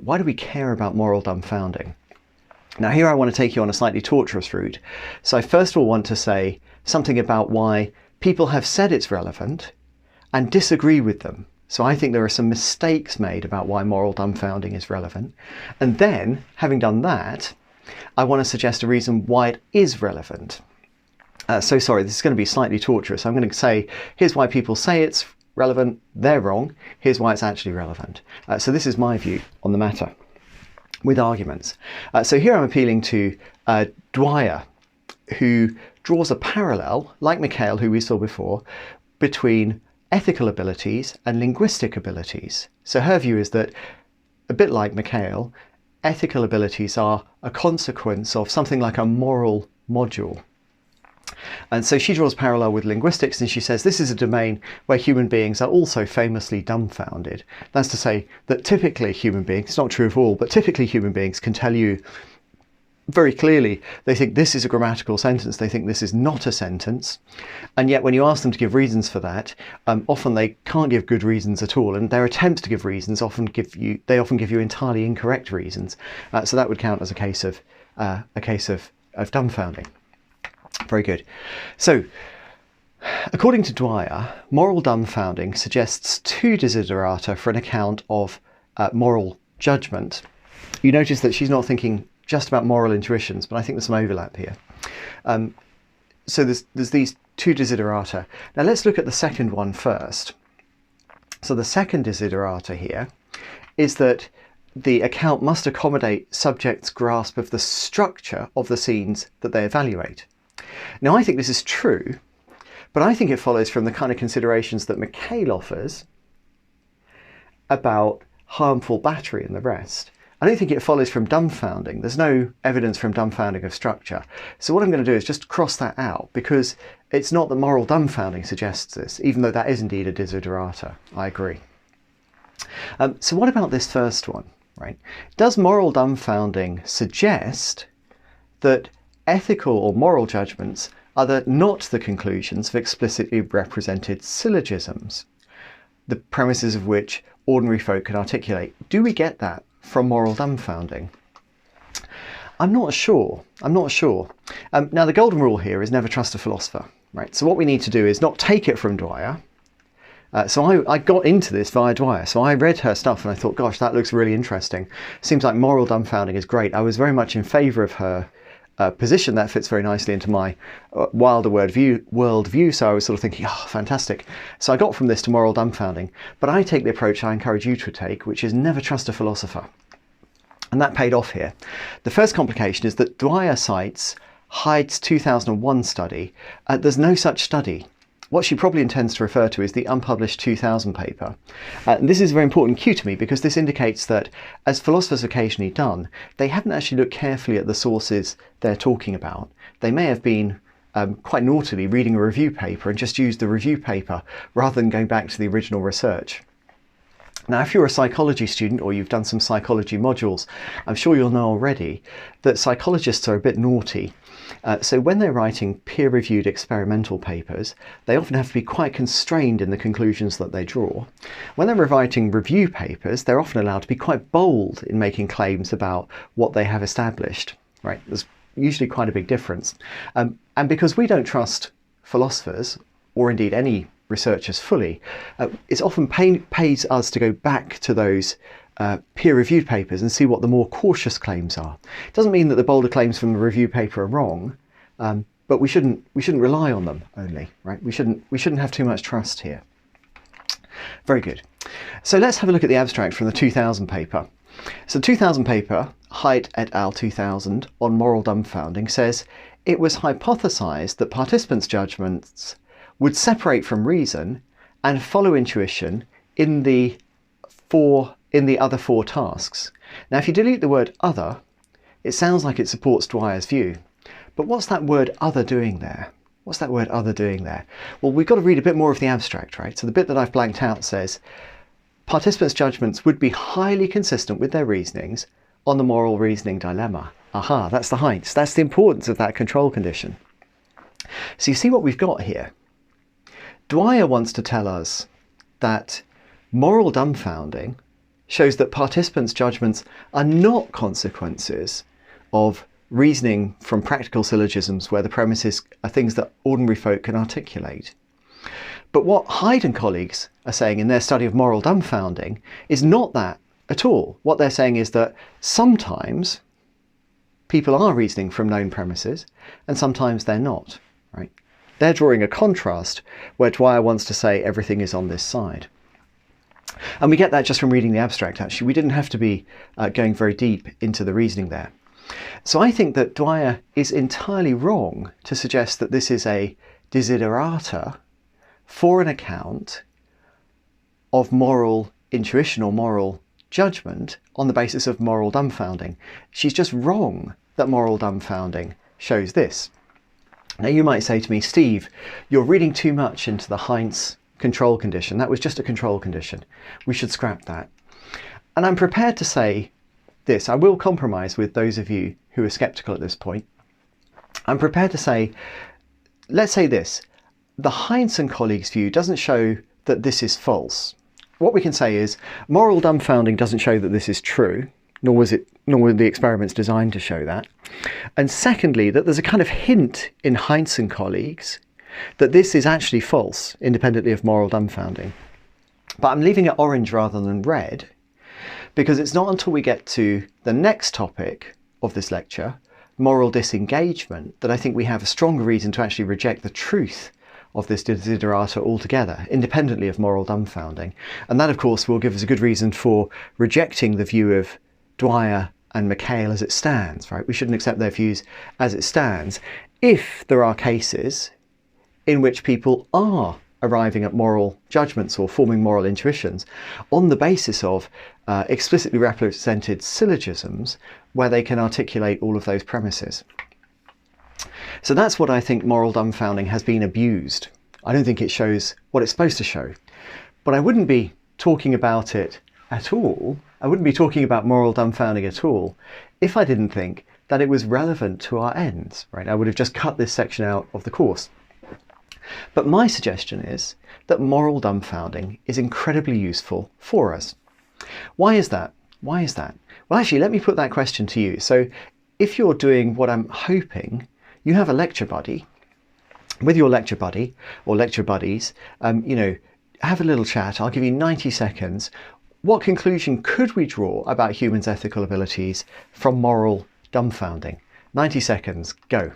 why do we care about moral dumbfounding? Now here I want to take you on a slightly torturous route. So I first of all want to say something about why people have said it's relevant and disagree with them. So I think there are some mistakes made about why moral dumbfounding is relevant. And then, having done that, I want to suggest a reason why it is relevant. So sorry, this is going to be slightly torturous. I'm going to say, here's why people say it's relevant, they're wrong. Here's why it's actually relevant. So this is my view on the matter, with arguments. So here I'm appealing to Dwyer, who draws a parallel, like Mikhail, who we saw before, between ethical abilities and linguistic abilities. So her view is that, a bit like Mikhail, ethical abilities are a consequence of something like a moral module. And so she draws parallel with linguistics, and she says this is a domain where human beings are also famously dumbfounded. That's to say that typically human beings, it's not true of all, but typically human beings can tell you very clearly they think this is a grammatical sentence, they think this is not a sentence, and yet when you ask them to give reasons for that, often they can't give good reasons at all, and their attempts to give reasons often give you entirely incorrect reasons. So that would count as a case of dumbfounding. Very good. So according to Dwyer, moral dumbfounding suggests two desiderata for an account of moral judgment. You notice that she's not thinking just about moral intuitions, but I think there's some overlap here. So there's these two desiderata. Now let's look at the second one first. So the second desiderata here is that the account must accommodate subjects' grasp of the structure of the scenes that they evaluate. Now I think this is true, but I think it follows from the kind of considerations that Mikhail offers about harmful battery and the rest. I don't think it follows from dumbfounding. There's no evidence from dumbfounding of structure. So what I'm going to do is just cross that out, because it's not that moral dumbfounding suggests this, even though that is indeed a desiderata. I agree. So what about this first one, right? Does moral dumbfounding suggest that ethical or moral judgments are not the conclusions of explicitly represented syllogisms, the premises of which ordinary folk can articulate? Do we get that from moral dumbfounding? I'm not sure. Now the golden rule here is never trust a philosopher, right? So what we need to do is not take it from Dwyer. So I got into this via Dwyer. So I read her stuff and I thought, gosh, that looks really interesting. Seems like moral dumbfounding is great. I was very much in favour of her position. That fits very nicely into my wilder worldview. So I was sort of thinking, oh, fantastic. So I got from this to moral dumbfounding. But I take the approach I encourage you to take, which is never trust a philosopher. And that paid off here. The first complication is that Dwyer cites Hyde's 2001 study. There's no such study. What she probably intends to refer to is the unpublished 2000 paper. And this is a very important cue to me, because this indicates that, as philosophers have occasionally done, they haven't actually looked carefully at the sources they're talking about. They may have been quite naughtily reading a review paper and just used the review paper rather than going back to the original research. Now, if you're a psychology student or you've done some psychology modules, I'm sure you'll know already that psychologists are a bit naughty. So when they're writing peer-reviewed experimental papers, they often have to be quite constrained in the conclusions that they draw. When they're writing review papers, they're often allowed to be quite bold in making claims about what they have established. Right? There's usually quite a big difference. And because we don't trust philosophers, or indeed any researchers fully, it often pays us to go back to those peer-reviewed papers and see what the more cautious claims are. It doesn't mean that the bolder claims from the review paper are wrong, but we shouldn't rely on them only, right? We shouldn't have too much trust here. Very good. So let's have a look at the abstract from the 2000 paper. So the 2000 paper, Hyde et al. 2000, on moral dumbfounding, says it was hypothesized that participants' judgments would separate from reason and follow intuition in the other four tasks. Now, if you delete the word other, it sounds like it supports Dwyer's view. But what's that word other doing there? What's that word other doing there? Well, we've got to read a bit more of the abstract, right? So the bit that I've blanked out says, participants' judgments would be highly consistent with their reasonings on the moral reasoning dilemma. Aha, that's the heights. That's the importance of that control condition. So you see what we've got here. Dwyer wants to tell us that moral dumbfounding shows that participants' judgments are not consequences of reasoning from practical syllogisms where the premises are things that ordinary folk can articulate. But what Hyde and colleagues are saying in their study of moral dumbfounding is not that at all. What they're saying is that sometimes people are reasoning from known premises and sometimes they're not, right? They're drawing a contrast where Dwyer wants to say everything is on this side. And we get that just from reading the abstract, actually. We didn't have to be going very deep into the reasoning there. So I think that Dwyer is entirely wrong to suggest that this is a desiderata for an account of moral intuition or moral judgment on the basis of moral dumbfounding. She's just wrong that moral dumbfounding shows this. Now you might say to me, Steve, you're reading too much into the Heinz control condition. That was just a control condition. We should scrap that. And I'm prepared to say this. I will compromise with those of you who are sceptical at this point. I'm prepared to say, let's say this. The Heinz and colleagues' view doesn't show that this is false. What we can say is moral dumbfounding doesn't show that this is true, nor were the experiments designed to show that. And secondly, that there's a kind of hint in Heinz and colleagues that this is actually false, independently of moral dumbfounding. But I'm leaving it orange rather than red, because it's not until we get to the next topic of this lecture, moral disengagement, that I think we have a stronger reason to actually reject the truth of this desiderata altogether, independently of moral dumbfounding. And that, of course, will give us a good reason for rejecting the view of Dwyer and McHale as it stands, right? We shouldn't accept their views as it stands if there are cases in which people are arriving at moral judgments or forming moral intuitions on the basis of explicitly represented syllogisms where they can articulate all of those premises. So that's what I think moral dumbfounding has been abused. I don't think it shows what it's supposed to show. But I wouldn't be talking about it at all. I wouldn't be talking about moral dumbfounding at all if I didn't think that it was relevant to our ends, right? I would have just cut this section out of the course. But my suggestion is that moral dumbfounding is incredibly useful for us. Why is that? Why is that? Well, actually, let me put that question to you. So if you're doing what I'm hoping, you have a lecture buddy. With your lecture buddy or lecture buddies, have a little chat. I'll give you 90 seconds. What conclusion could we draw about humans' ethical abilities from moral dumbfounding? 90 seconds, go.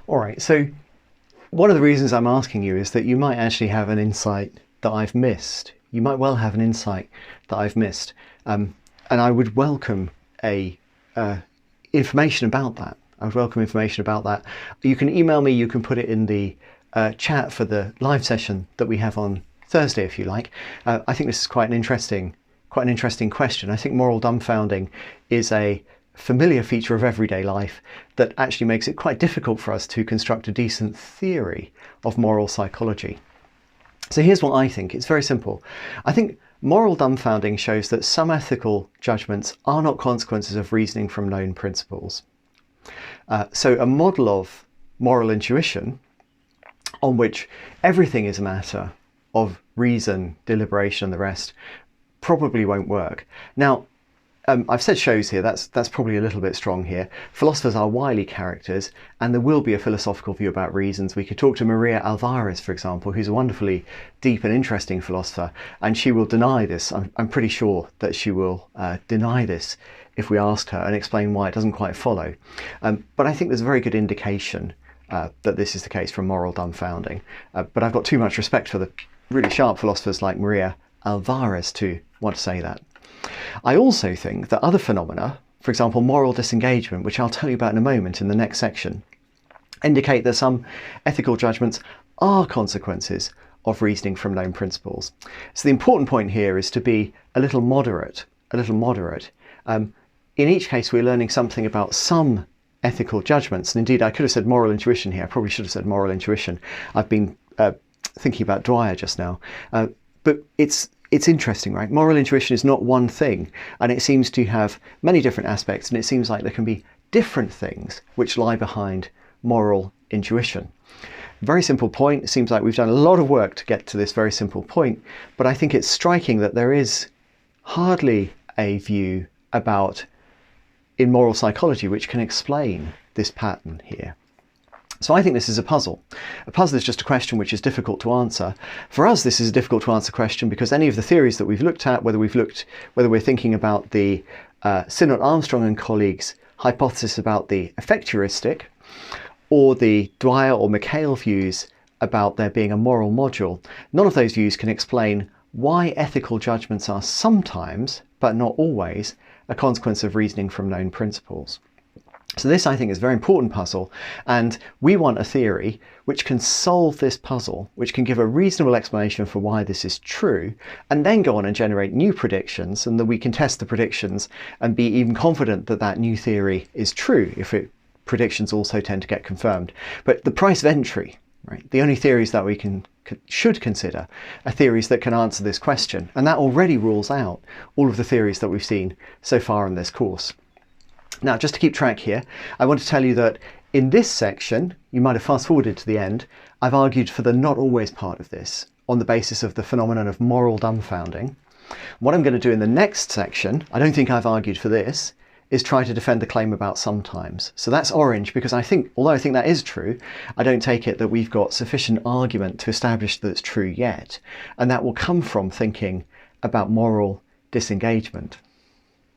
All right, so one of the reasons I'm asking you is that you might actually have an insight that I've missed. You might well have an insight that I've missed. And I would welcome information about that. I would welcome information about that. You can email me, you can put it in the chat for the live session that we have on Thursday, if you like. I think this is quite an interesting question. I think moral dumbfounding is a familiar feature of everyday life that actually makes it quite difficult for us to construct a decent theory of moral psychology. So here's what I think. It's very simple. I think Moral dumbfounding shows that some ethical judgments are not consequences of reasoning from known principles. So a model of moral intuition on which everything is a matter of reason, deliberation and the rest probably won't work. Now, I've said shows here, that's probably a little bit strong here. Philosophers are wily characters, and there will be a philosophical view about reasons. We could talk to Maria Alvarez, for example, who's a wonderfully deep and interesting philosopher, and she will deny this. I'm pretty sure that she will deny this if we asked her and explain why it doesn't quite follow. But I think there's a very good indication that this is the case from moral dumbfounding. But I've got too much respect for the really sharp philosophers like Maria Alvarez to want to say that. I also think that other phenomena, for example moral disengagement, which I'll tell you about in a moment in the next section, indicate that some ethical judgments are consequences of reasoning from known principles. So the important point here is to be a little moderate. In each case we're learning something about some ethical judgments, and indeed I could have said moral intuition here. I probably should have said moral intuition. I've been thinking about Dwyer just now. But it's interesting, right? Moral intuition is not one thing, and it seems to have many different aspects, and it seems like there can be different things which lie behind moral intuition. Very simple point. It seems like we've done a lot of work to get to this very simple point, but I think it's striking that there is hardly a view in moral psychology which can explain this pattern here. So I think this is a puzzle. A puzzle is just a question which is difficult to answer. For us, this is a difficult to answer question because any of the theories that we've looked at, whether we're thinking about the Synod Armstrong and colleagues' hypothesis about the effect heuristic, or the Dwyer or McHale views about there being a moral module, none of those views can explain why ethical judgments are sometimes, but not always, a consequence of reasoning from known principles. So this, I think, is a very important puzzle, and we want a theory which can solve this puzzle, which can give a reasonable explanation for why this is true, and then go on and generate new predictions, and that we can test the predictions and be even confident that that new theory is true if predictions also tend to get confirmed. But the price of entry, right? The only theories that we should consider are theories that can answer this question, and that already rules out all of the theories that we've seen so far in this course. Now, just to keep track here, I want to tell you that in this section, you might have fast forwarded to the end, I've argued for the not always part of this on the basis of the phenomenon of moral dumbfounding. What I'm going to do in the next section, I don't think I've argued for this, is try to defend the claim about sometimes. So that's orange because although I think that is true, I don't take it that we've got sufficient argument to establish that it's true yet. And that will come from thinking about moral disengagement.